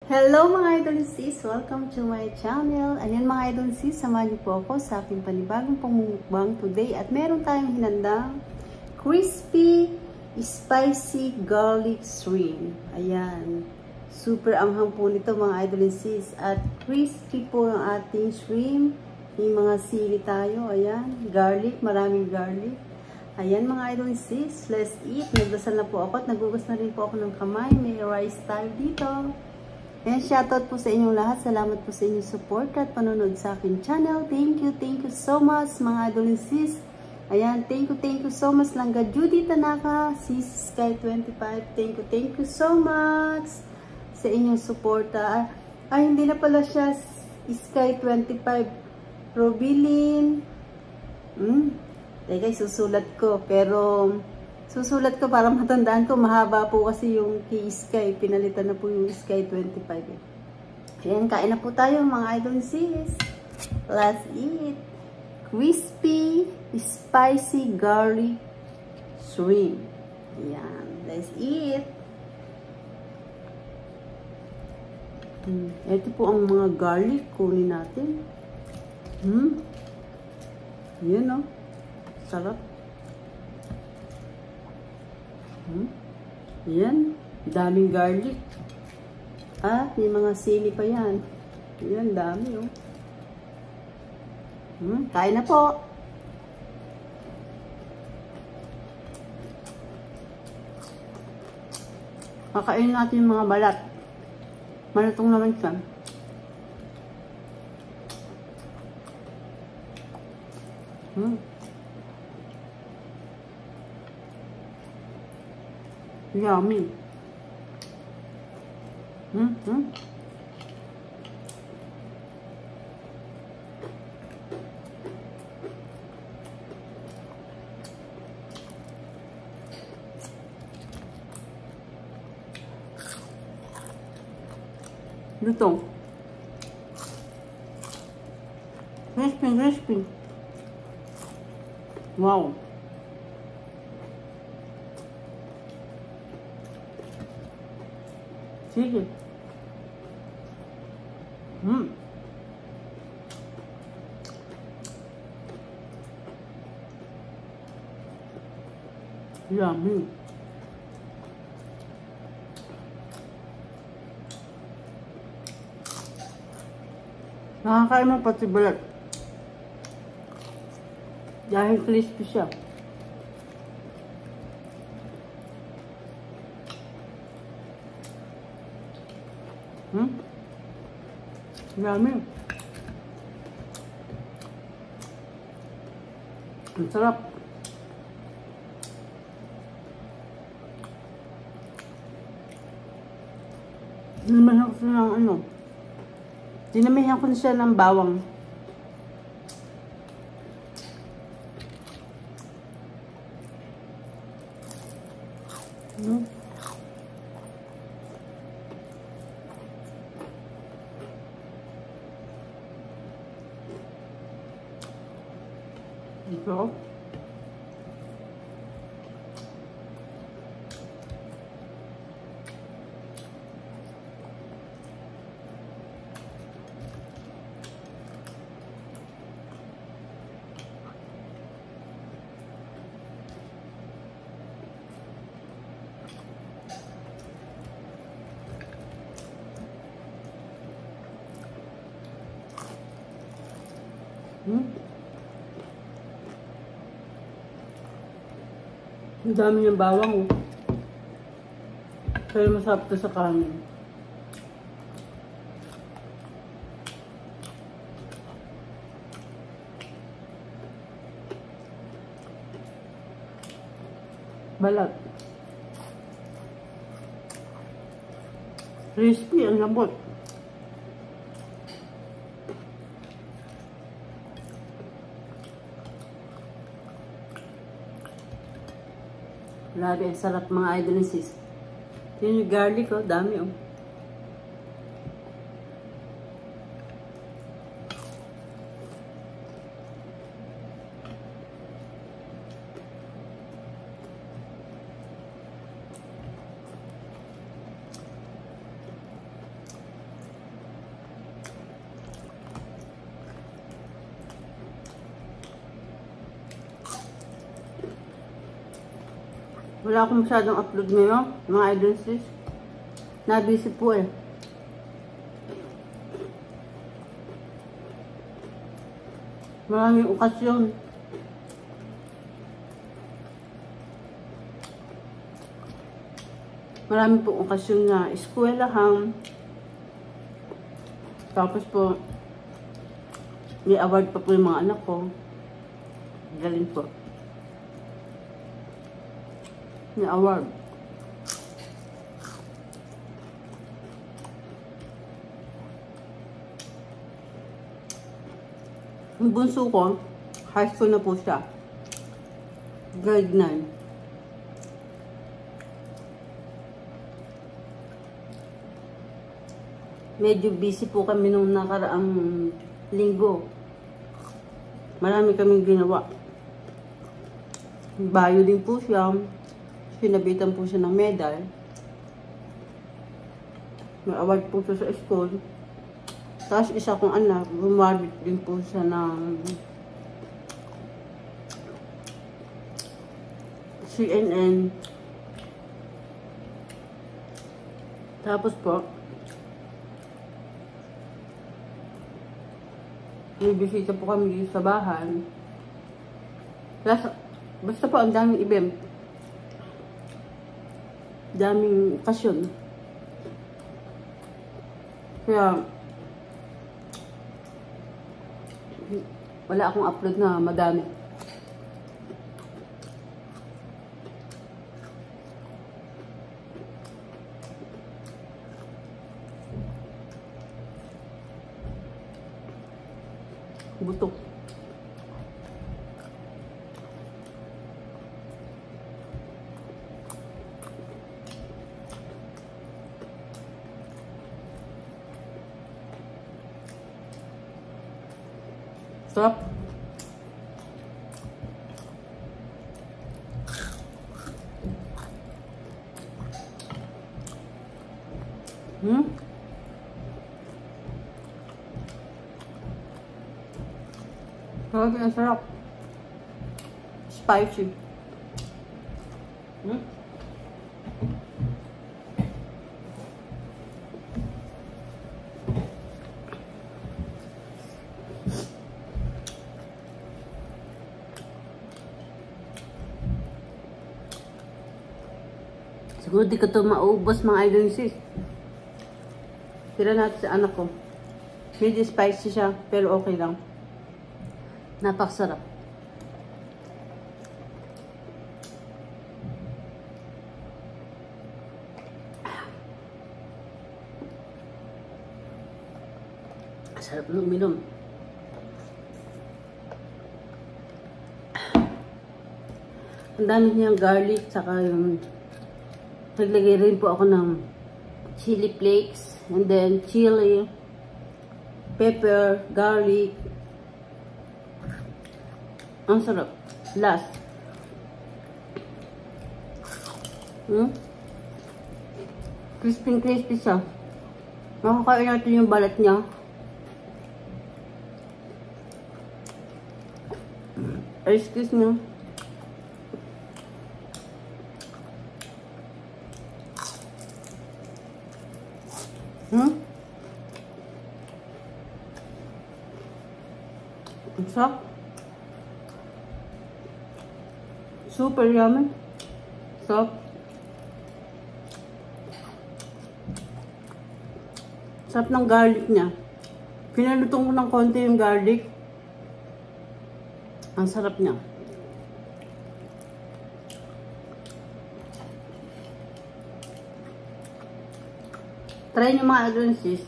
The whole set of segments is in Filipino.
Hello mga idol sis! Welcome to my channel. Ayan mga idol sis, samahan niyo po ako sa aking panibagong pamumukbang today. At meron tayong hinandang crispy, spicy garlic shrimp. Ayan. Super anghang po nito mga idol sis. At crispy po ang ating shrimp. May mga sili tayo. Ayan. Garlic, maraming garlic. Ayan mga idol sis, let's eat. Nagdasal na po ako at nagugas na rin po ako ng kamay. May rice tayo dito. Ayan, shoutout po sa inyong lahat. Salamat po sa inyong support at panonood sa aking channel. Thank you so much mga idol sis. Ayan, thank you so much. Langga Judy Tanaka, sis Sky25. Thank you so much sa inyong support. Ay, hindi na pala siya Sky25. Robilin. Teka, susulat ko. Pero susulat ko para matandaan ko. Mahaba po kasi yung key Sky. Pinalitan na po yung Sky 25. Ayan, kain na po tayo mga idol sis. Let's eat. Crispy, spicy garlic shrimp. Ayan, let's eat. Ito po ang mga garlic. Kunin natin. Ayan o. Sarap. Yan, daming garlic. At may mga sili pa yan. Yan, dami oh. Kain na po. Kakainin natin yung mga balat. Malatong naman siya. Yummy. Lutong. Crispy. Wow. Sige. Yummy. Nakakain mo pati balat. Dahil crispy siya. Yummy. Ang sarap. Dinamihan ko siya ng ano. Dinamihan ko siya ng bawang. Ito. Ang dami niyang bawang oh. Pero masarap to sa kanin. Balat. Crispy, ang lambot. Grabe, sarap mga idol sis. Yun yung garlic oh, dami oh. Wala akong masyadong upload ngayon, mga idol sis. Nabisi po eh. Maraming okasyon. Maraming po okasyon na eskwelahan. Tapos po, may award pa po yung mga anak ko. Galing po. May award. Yung bunso ko, high school na po siya. Grade 9. Medyo busy po kami nung nakaraang linggo. Marami kaming ginawa. Bayo din po siya. Sinabitan po siya ng medal. May award po siya sa school. Tapos isa kong anak, gumabit din po siya ng CNN. Tapos po, may bisita po kami dito sa bahay. Basta po ang daming event. Daming okasyon. Kaya, wala akong upload na madami. Buto. Sarap. Sarap na sarap. Spicy. Siguro di ko ito maubos mga idol sis. Tira natin sa anak ko. Medyo spicy siya, pero okay lang. Napakasarap. Sarap ng uminom. Ang dami niyang garlic, saka yung naglagay rin po ako ng chili flakes, and then chili, pepper, garlic. Ang sarap. Last. Crispy siya. Makakain natin yung balat niya. Excuse me. Ang sarap. Super yummy. Sarap. Sarap ng garlic niya. Pinalutong ko ng konti yung garlic. Ang sarap niya. Try nyo mga adonsis.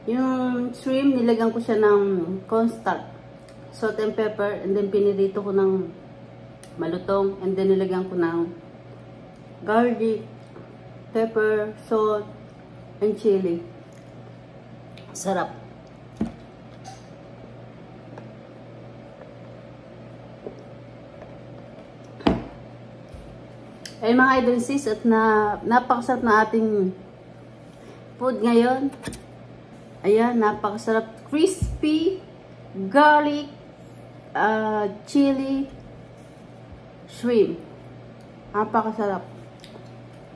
Yung shrimp, nilagyan ko siya ng cornstarch, salt and pepper, and then pinirito ko ng malutong, and then nilagyan ko ng garlic, pepper, salt, and chili. Sarap. Ay mga idol sis, at napakasarap na ating food ngayon. Ayan, napakasarap. Crispy, garlic, chili, shrimp. Napakasarap.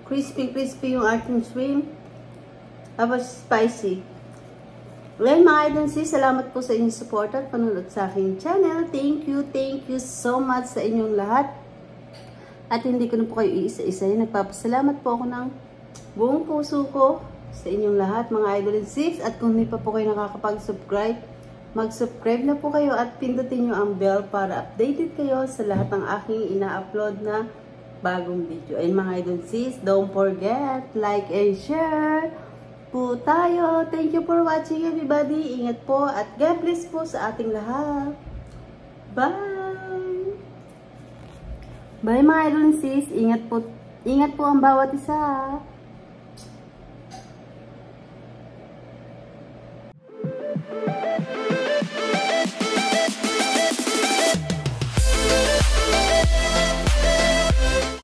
Crispy yung ating shrimp. Tapos spicy. Well, mga idol sis, salamat po sa inyong support at panunod sa aking channel. Thank you so much sa inyong lahat. At hindi ko na po kayo iisa-isahin. Nagpapasalamat po ako ng buong puso ko sa inyong lahat, mga idol sis. At kung hindi pa po kayo nakakapag-subscribe, mag-subscribe na po kayo at pindutin nyo ang bell para updated kayo sa lahat ng aking ina-upload na bagong video. And mga idol sis, don't forget, like and share po tayo. Thank you for watching everybody. Ingat po at God bless po sa ating lahat. Bye! Bye mga idol sis. Ingat po ang bawat isa.